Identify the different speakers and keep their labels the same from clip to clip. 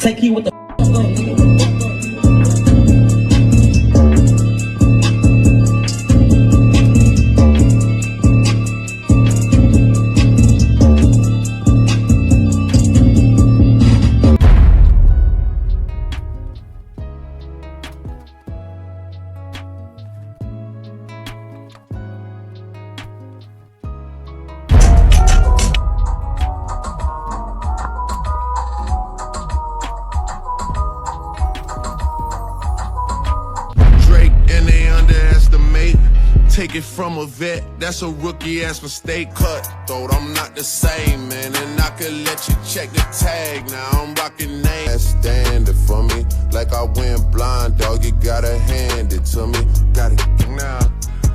Speaker 1: Tay Keith with the
Speaker 2: Take it from a vet, that's a rookie-ass mistake. Cutthroat, I'm not the same, man, and I could let you check the tag. Now I'm rocking name. That's standing for me, like I went blind, dog, you gotta hand it to me. Got it now,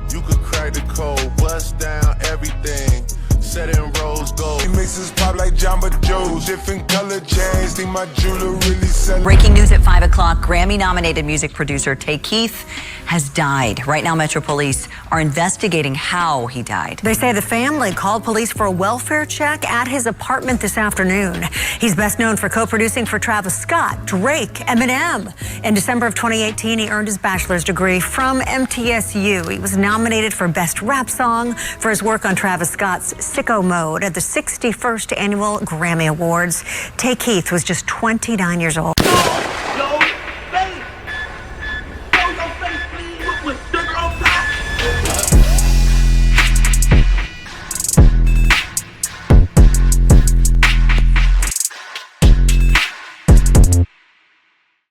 Speaker 2: you could crack the code, bust down everything. Set in rose gold. He mixes pop like Jamba Joe's. Different color chains, think my jeweler really selling.
Speaker 3: Breaking news at 5 o'clock, Grammy-nominated music producer Tay Keith has died. Right now, Metro Police are investigating how he died.
Speaker 4: They say the family called police for a welfare check at his apartment this afternoon. He's best known for co-producing for Travis Scott, Drake, Eminem. In December of 2018, he earned his bachelor's degree from MTSU. He was nominated for Best Rap Song for his work on Travis Scott's Sicko Mode at the 61st Annual Grammy Awards. Tay Keith was just 29 years old.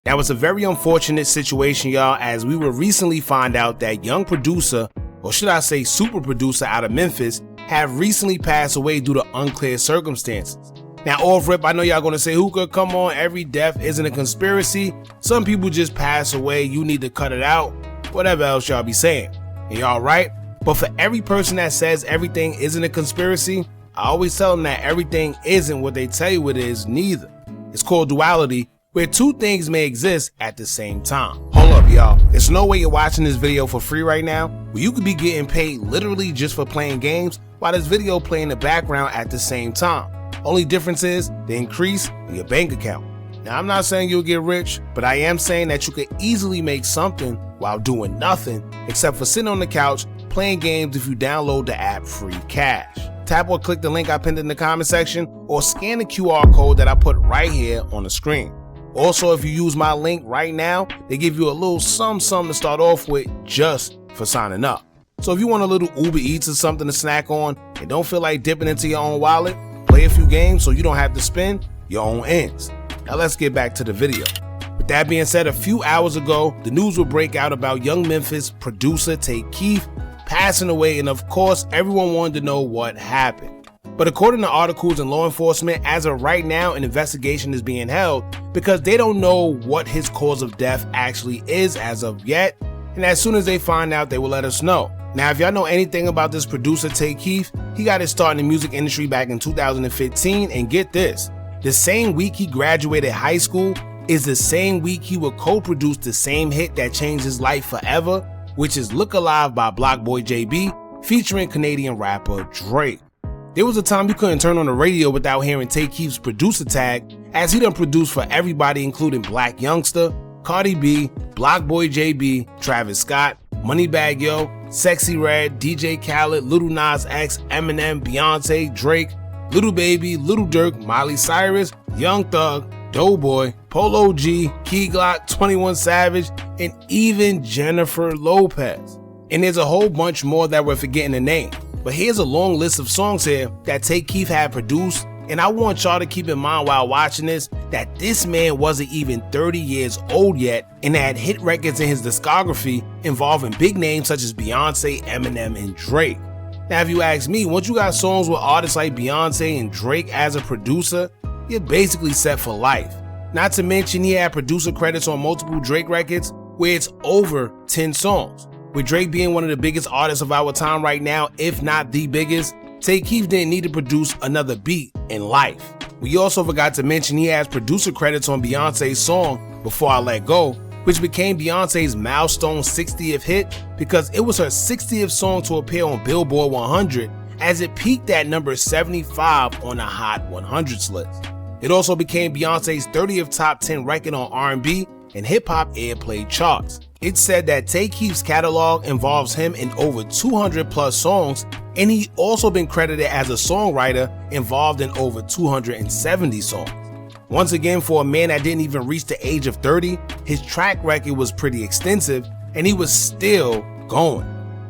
Speaker 5: Now, it's a very unfortunate situation, y'all, as we will recently find out that young producer, or should I say super producer out of Memphis, have recently passed away due to unclear circumstances. Now, off rip, I know y'all gonna say, Hookah, come on, every death isn't a conspiracy. Some people just pass away, you need to cut it out. Whatever else y'all be saying. And y'all right? But for every person that says everything isn't a conspiracy, I always tell them that everything isn't what they tell you it is neither. It's called duality, where two things may exist at the same time. Hold up, y'all. There's no way you're watching this video for free right now, where you could be getting paid literally just for playing games while this video play in the background at the same time. Only difference is the increase in your bank account. Now, I'm not saying you'll get rich, but I am saying that you could easily make something while doing nothing except for sitting on the couch playing games if you download the app Free Cash. Tap or click the link I pinned in the comment section or scan the QR code that I put right here on the screen. Also, if you use my link right now, they give you a little something to start off with just for signing up. So if you want a little Uber Eats or something to snack on and don't feel like dipping into your own wallet, play a few games so you don't have to spend your own ends. Now let's get back to the video. With that being said, a few hours ago, the news would break out about young Memphis producer Tay Keith passing away, and of course, everyone wanted to know what happened. But according to articles and law enforcement, as of right now, an investigation is being held because they don't know what his cause of death actually is as of yet. And as soon as they find out, they will let us know. Now, if y'all know anything about this producer, Tay Keith, he got his start in the music industry back in 2015. And get this, the same week he graduated high school is the same week he would co-produce the same hit that changed his life forever, which is Look Alive by Blockboy JB, featuring Canadian rapper Drake. There was a time you couldn't turn on the radio without hearing Tay Keith's producer tag, as he done produced for everybody including Black Youngsta, Cardi B, Blockboy JB, Travis Scott, Moneybagg Yo, Sexy Red, DJ Khaled, Lil Nas X, Eminem, Beyonce, Drake, Lil Baby, Lil Durk, Miley Cyrus, Young Thug, Doughboy, Polo G, Key Glock, 21 Savage, and even Jennifer Lopez. And there's a whole bunch more that we're forgetting to name. But here's a long list of songs here that Tay Keith had produced, and I want y'all to keep in mind while watching this that this man wasn't even 30 years old yet and had hit records in his discography involving big names such as Beyonce, Eminem, and Drake. Now, if you ask me, once you got songs with artists like Beyonce and Drake as a producer, you're basically set for life. Not to mention he had producer credits on multiple Drake records where it's over 10 songs. With Drake being one of the biggest artists of our time right now, if not the biggest, Tay Keith didn't need to produce another beat in life. We also forgot to mention he has producer credits on Beyonce's song Before I Let Go, which became Beyonce's milestone 60th hit because it was her 60th song to appear on Billboard 100, as it peaked at number 75 on the Hot 100s list. It also became Beyonce's 30th top 10 record on R&B and hip-hop airplay charts. It's said that Tay Keith's catalog involves him in over 200 plus songs, and he's also been credited as a songwriter involved in over 270 songs. Once again, for a man that didn't even reach the age of 30, his track record was pretty extensive, and he was still going.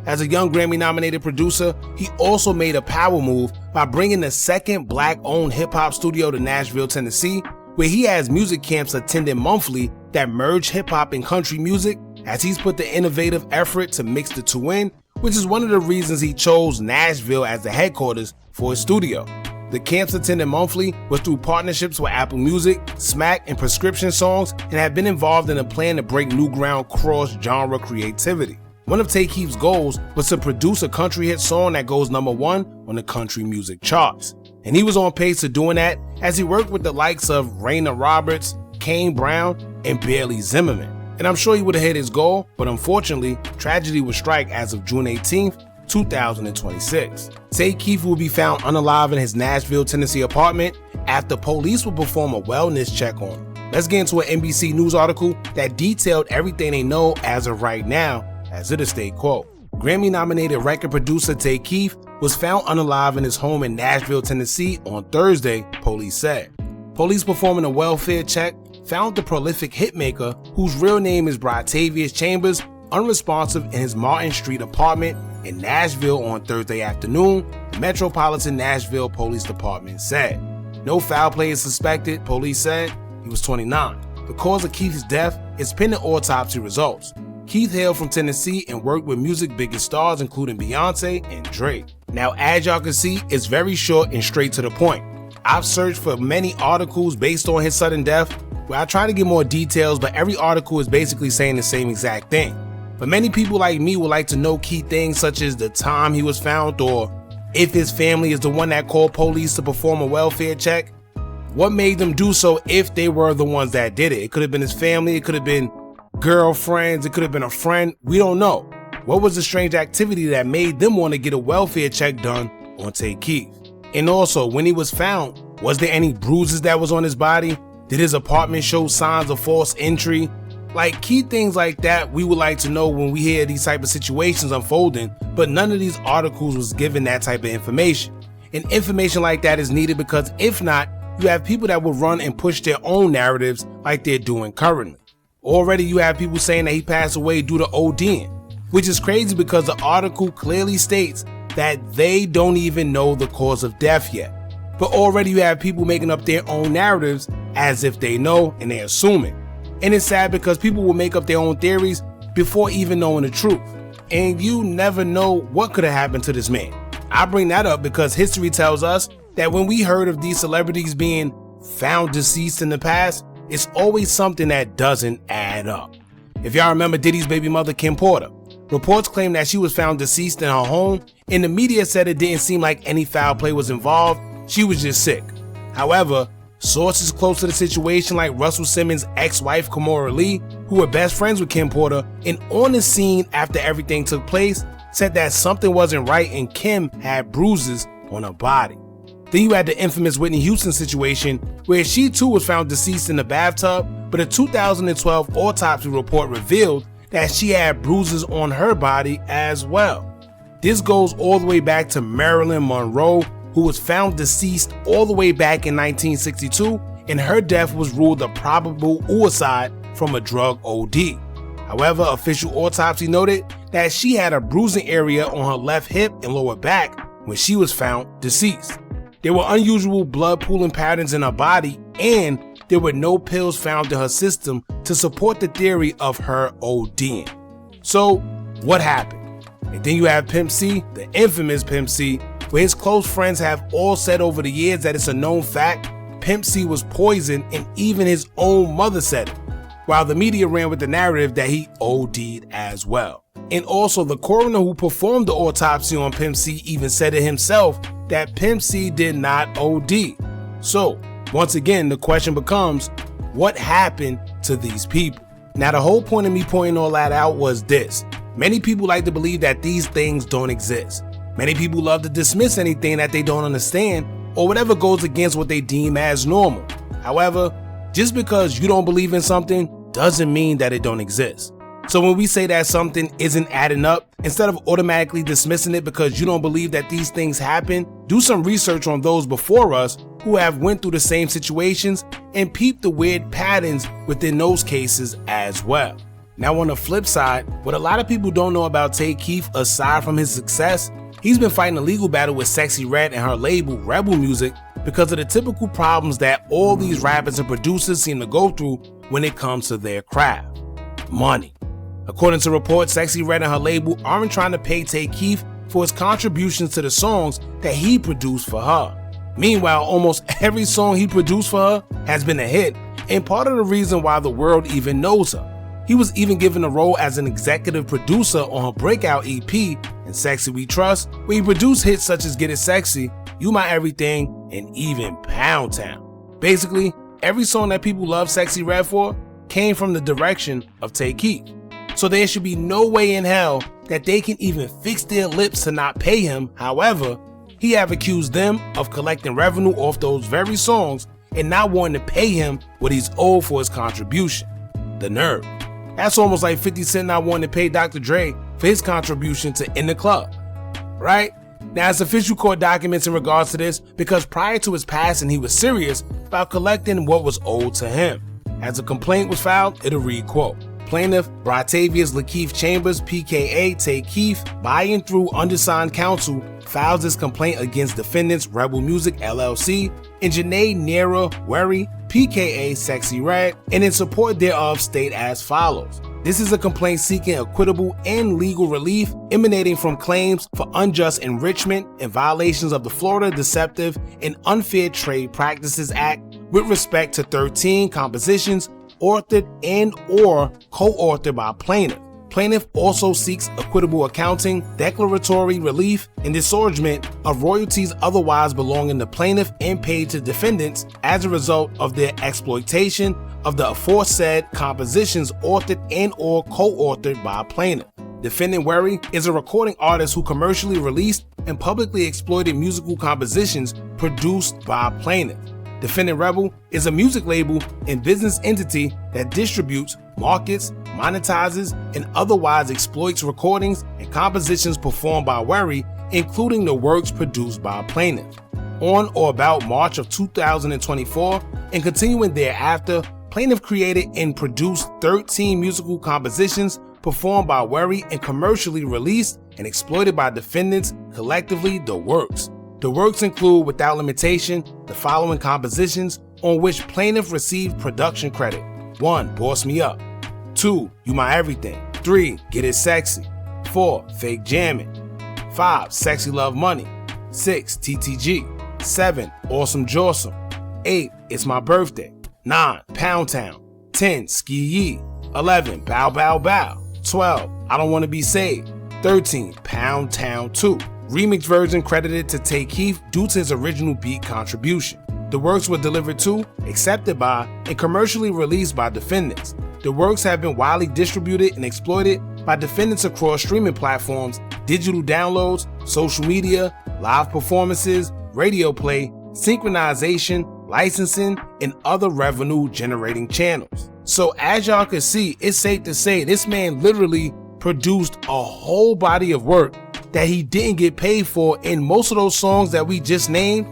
Speaker 5: As a young Grammy-nominated producer, he also made a power move by bringing the second black-owned hip-hop studio to Nashville, Tennessee, where he has music camps attended monthly that merge hip-hop and country music, as he's put the innovative effort to mix the two in, which is one of the reasons he chose Nashville as the headquarters for his studio. The camps attended monthly was through partnerships with Apple Music, Smack, and Prescription Songs, and have been involved in a plan to break new ground cross-genre creativity. One of Tay Keith's goals was to produce a country hit song that goes #1 on the country music charts. And he was on pace to doing that as he worked with the likes of Raina Roberts, Kane Brown, and Bailey Zimmerman. And I'm sure he would have hit his goal, but unfortunately, tragedy would strike as of June 18th, 2026. Tay Keith will be found unalive in his Nashville, Tennessee apartment after police will perform a wellness check on him. Let's get into an NBC News article that detailed everything they know as of right now, as it is state quote. Grammy-nominated record producer Tay Keith was found unalive in his home in Nashville, Tennessee on Thursday, police said. Police performing a welfare check found the prolific hitmaker, whose real name is Bratavius Chambers, unresponsive in his Martin Street apartment in Nashville on Thursday afternoon, the Metropolitan Nashville Police Department said. No foul play is suspected, police said. He was 29. The cause of Keith's death is pending autopsy results. Keith hailed from Tennessee and worked with music biggest stars including Beyonce and Drake. Now, as y'all can see, it's very short and straight to the point. I've searched for many articles based on his sudden death where I try to get more details, but every article is basically saying the same exact thing. But many people like me would like to know key things such as the time he was found, or if his family is the one that called police to perform a welfare check. What made them do so if they were the ones that did it? It could have been his family, it could have been girlfriends, it could have been a friend, we don't know. What was the strange activity that made them want to get a welfare check done on Tay Keith? And also, when he was found, was there any bruises that was on his body? Did his apartment show signs of false entry? Like, key things like that we would like to know when we hear these type of situations unfolding, but none of these articles was given that type of information. And information like that is needed because if not, you have people that will run and push their own narratives like they're doing currently. Already you have people saying that he passed away due to ODing, which is crazy because the article clearly states that they don't even know the cause of death yet. But already you have people making up their own narratives as if they know and they're assuming. And it's sad because people will make up their own theories before even knowing the truth. And you never know what could have happened to this man. I bring that up because history tells us that when we heard of these celebrities being found deceased in the past, it's always something that doesn't add up. If y'all remember Diddy's baby mother, Kim Porter, reports claim that she was found deceased in her home, and the media said it didn't seem like any foul play was involved, she was just sick. However, sources close to the situation like Russell Simmons' ex-wife Kimora Lee, who were best friends with Kim Porter, and on the scene after everything took place, said that something wasn't right and Kim had bruises on her body. Then you had the infamous Whitney Houston situation where she too was found deceased in the bathtub, but a 2012 autopsy report revealed that she had bruises on her body as well. This goes all the way back to Marilyn Monroe, who was found deceased all the way back in 1962, and her death was ruled a probable suicide from a drug OD. However, official autopsy noted that she had a bruising area on her left hip and lower back when she was found deceased. There were unusual blood pooling patterns in her body, and there were no pills found in her system to support the theory of her ODing. So, what happened? And then you have Pimp C, the infamous Pimp C, where his close friends have all said over the years that it's a known fact Pimp C was poisoned, and even his own mother said it, while the media ran with the narrative that he OD'd as well. And also, the coroner who performed the autopsy on Pimp C even said it himself that Pimp C did not OD. So, once again, the question becomes, what happened to these people? Now, the whole point of me pointing all that out was this. Many people like to believe that these things don't exist. Many people love to dismiss anything that they don't understand, or whatever goes against what they deem as normal. However, just because you don't believe in something doesn't mean that it don't exist. So when we say that something isn't adding up, instead of automatically dismissing it because you don't believe that these things happen, do some research on those before us who have went through the same situations and peep the weird patterns within those cases as well. Now on the flip side, what a lot of people don't know about Tay Keith aside from his success, he's been fighting a legal battle with Sexy Red and her label Rebel Music because of the typical problems that all these rappers and producers seem to go through when it comes to their craft. Money. According to reports, Sexy Red and her label aren't trying to pay Tay Keith for his contributions to the songs that he produced for her. Meanwhile, almost every song he produced for her has been a hit, and part of the reason why the world even knows her. He was even given a role as an executive producer on her breakout EP, In Sexy We Trust, where he produced hits such as Get It Sexy, You My Everything, and even Pound Town. Basically, every song that people love Sexy Red for came from the direction of Tay Keith. So there should be no way in hell that they can even fix their lips to not pay him. However, he have accused them of collecting revenue off those very songs and not wanting to pay him what he's owed for his contribution. The nerve. That's almost like 50 Cent not wanting to pay Dr. Dre for his contribution to In the Club, right? Now, it's official court documents in regards to this because prior to his passing, he was serious about collecting what was owed to him. As a complaint was filed, it'll read, quote, Plaintiff Bratavius Lakeith Chambers, pKa Tay Keith, by and through undersigned counsel, files this complaint against defendants Rebel Music LLC and Janae Nera Werry, pKa Sexy Red, and in support thereof state as follows. This is a complaint seeking equitable and legal relief emanating from claims for unjust enrichment and violations of the Florida Deceptive and Unfair Trade Practices Act with respect to 13 compositions authored and or co-authored by plaintiff. Plaintiff also seeks equitable accounting, declaratory relief, and disgorgement of royalties otherwise belonging to plaintiff and paid to defendants as a result of their exploitation of the aforesaid compositions authored and or co-authored by plaintiff. Defendant Werry is a recording artist who commercially released and publicly exploited musical compositions produced by plaintiff. Defendant Rebel is a music label and business entity that distributes, markets, monetizes, and otherwise exploits recordings and compositions performed by Werry, including the works produced by plaintiff. On or about March of 2024 and continuing thereafter, plaintiff created and produced 13 musical compositions performed by Werry and commercially released and exploited by defendants, collectively the works. The works include, without limitation, the following compositions on which plaintiff received production credit. 1. Boss Me Up. 2. You My Everything. 3. Get It Sexy. 4. Fake Jammin'. 5. Sexy Love Money. 6. TTG. 7. Awesome Jawsome. 8. It's My Birthday. 9. Pound Town. 10. Ski Yee. 11. Bow Bow Bow. 12. I Don't Wanna Be Saved. 13. Pound Town 2. Remix version credited to Tay Keith due to his original beat contribution. The works were delivered to, accepted by, and commercially released by defendants. The works have been widely distributed and exploited by defendants across streaming platforms, digital downloads, social media, live performances, radio play, synchronization, licensing, and other revenue generating channels. So as y'all can see, it's safe to say this man literally produced a whole body of work that he didn't get paid for, and most of those songs that we just named,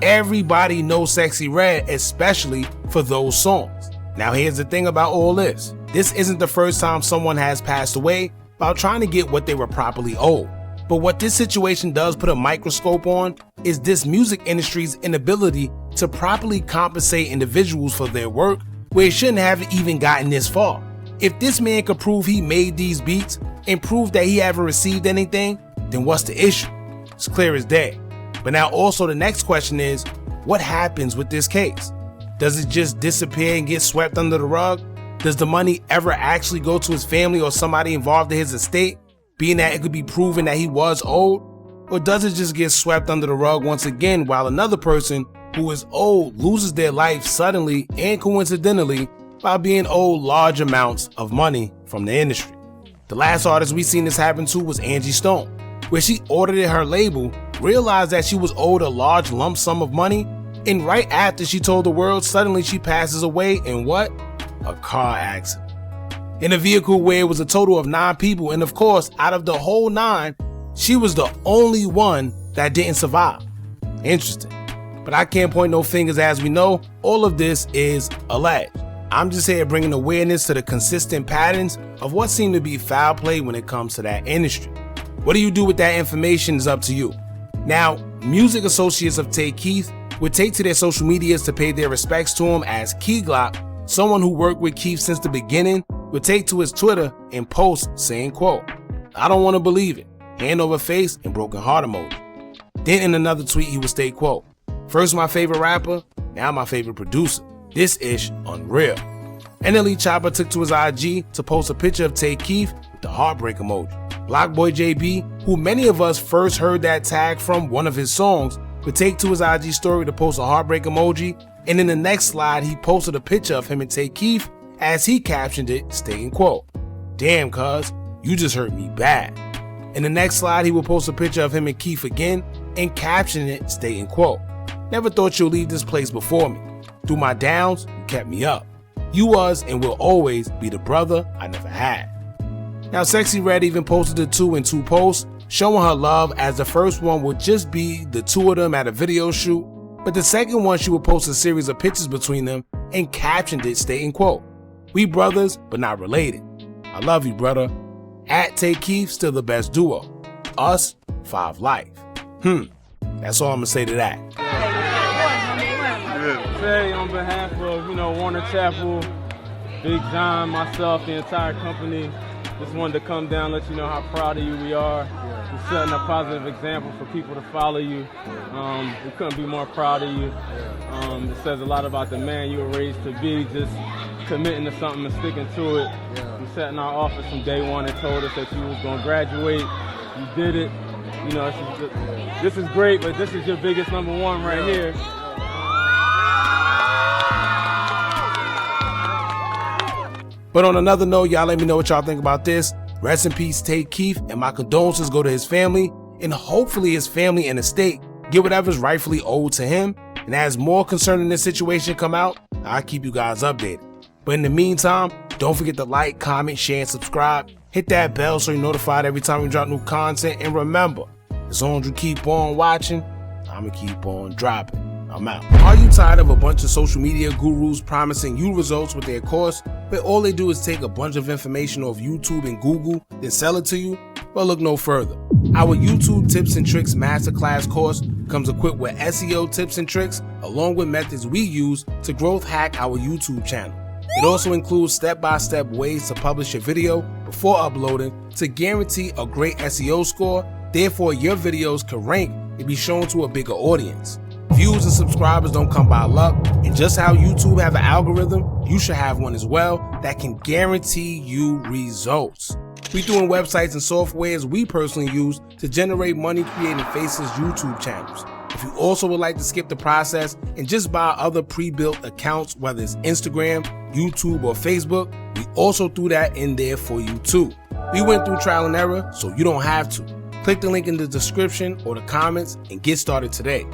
Speaker 5: everybody knows Sexy Red, especially for those songs. Now here's the thing about all this. This isn't the first time someone has passed away while trying to get what they were properly owed. But what this situation does put a microscope on is this music industry's inability to properly compensate individuals for their work where it shouldn't have even gotten this far. If this man could prove he made these beats and prove that he haven't received anything, then what's the issue? It's clear as day. But now also the next question is, what happens with this case? Does it just disappear and get swept under the rug? Does the money ever actually go to his family or somebody involved in his estate, being that it could be proven that he was owed? Or does it just get swept under the rug once again while another person who is owed loses their life suddenly and coincidentally by being owed large amounts of money from the industry? The last artist we seen this happen to was Angie Stone, where she audited her label, realized that she was owed a large lump sum of money, and right after she told the world, suddenly she passes away in what? A car accident. In a vehicle where it was a total of 9 people, and of course, out of the whole 9, she was the only one that didn't survive. Interesting. But I can't point no fingers, as we know, all of this is alleged. I'm just here bringing awareness to the consistent patterns of what seem to be foul play when it comes to that industry. What do you do with that information is up to you. Now, music associates of Tay Keith would take to their social medias to pay their respects to him, as Key Glock, someone who worked with Keith since the beginning, would take to his Twitter and post saying, quote, "I don't want to believe it. Hand over face and broken heart emoji." Then in another tweet he would state, quote, "First my favorite rapper, now my favorite producer. This ish unreal." NLE Chopper took to his IG to post a picture of Tay Keith with the heartbreak emoji. Blockboy JB, who many of us first heard that tag from one of his songs, would take to his IG story to post a heartbreak emoji, and in the next slide he posted a picture of him and Tay Keith, as he captioned it stating, quote, "Damn cuz, you just hurt me bad." In the next slide he would post a picture of him and Keith again and caption it stating, quote, "Never thought you'll leave this place before me. Through my downs, you kept me up. You was and will always be the brother I never had." Now, Sexy Red even posted the 2 in 2 posts, showing her love, as the first one would just be the 2 of them at a video shoot, but the second one she would post a series of pictures between them and captioned it stating, quote, "We brothers, but not related. I love you, brother. At Tay Keith, still the best duo. Us, 5 life." That's all I'm gonna say to that.
Speaker 1: Say on behalf of, Warner Chapel, Big John, myself, the entire company, just wanted to come down, let you know how proud of you we are. You're setting a positive example for people to follow you. We couldn't be more proud of you. It says a lot about the man you were raised to be, just committing to something and sticking to it. You sat in our office from day one and told us that you was going to graduate. You did it. This is great, but this is your biggest #1 right here.
Speaker 5: But on another note, y'all let me know what y'all think about this. Rest in peace, Tay Keith, and my condolences go to his family, and hopefully his family and estate get whatever's rightfully owed to him. And as more concerning this situation come out, I'll keep you guys updated. But in the meantime, don't forget to like, comment, share, and subscribe. Hit that bell so you're notified every time we drop new content. And remember, as long as you keep on watching, I'ma keep on dropping. I'm out. Are you tired of a bunch of social media gurus promising you results with their course, but all they do is take a bunch of information off YouTube and Google, then sell it to you? Well, look no further. Our YouTube Tips and Tricks Masterclass course comes equipped with SEO tips and tricks, along with methods we use to growth hack our YouTube channel. It also includes step-by-step ways to publish your video before uploading to guarantee a great SEO score, therefore your videos can rank and be shown to a bigger audience. Views and subscribers don't come by luck, and just how YouTube have an algorithm, you should have one as well that can guarantee you results. We doing websites and softwares we personally use to generate money creating faceless YouTube channels. If you also would like to skip the process and just buy other pre-built accounts, whether it's Instagram, YouTube, or Facebook, we also threw that in there for you too. We went through trial and error, so you don't have to. Click the link in the description or the comments and get started today.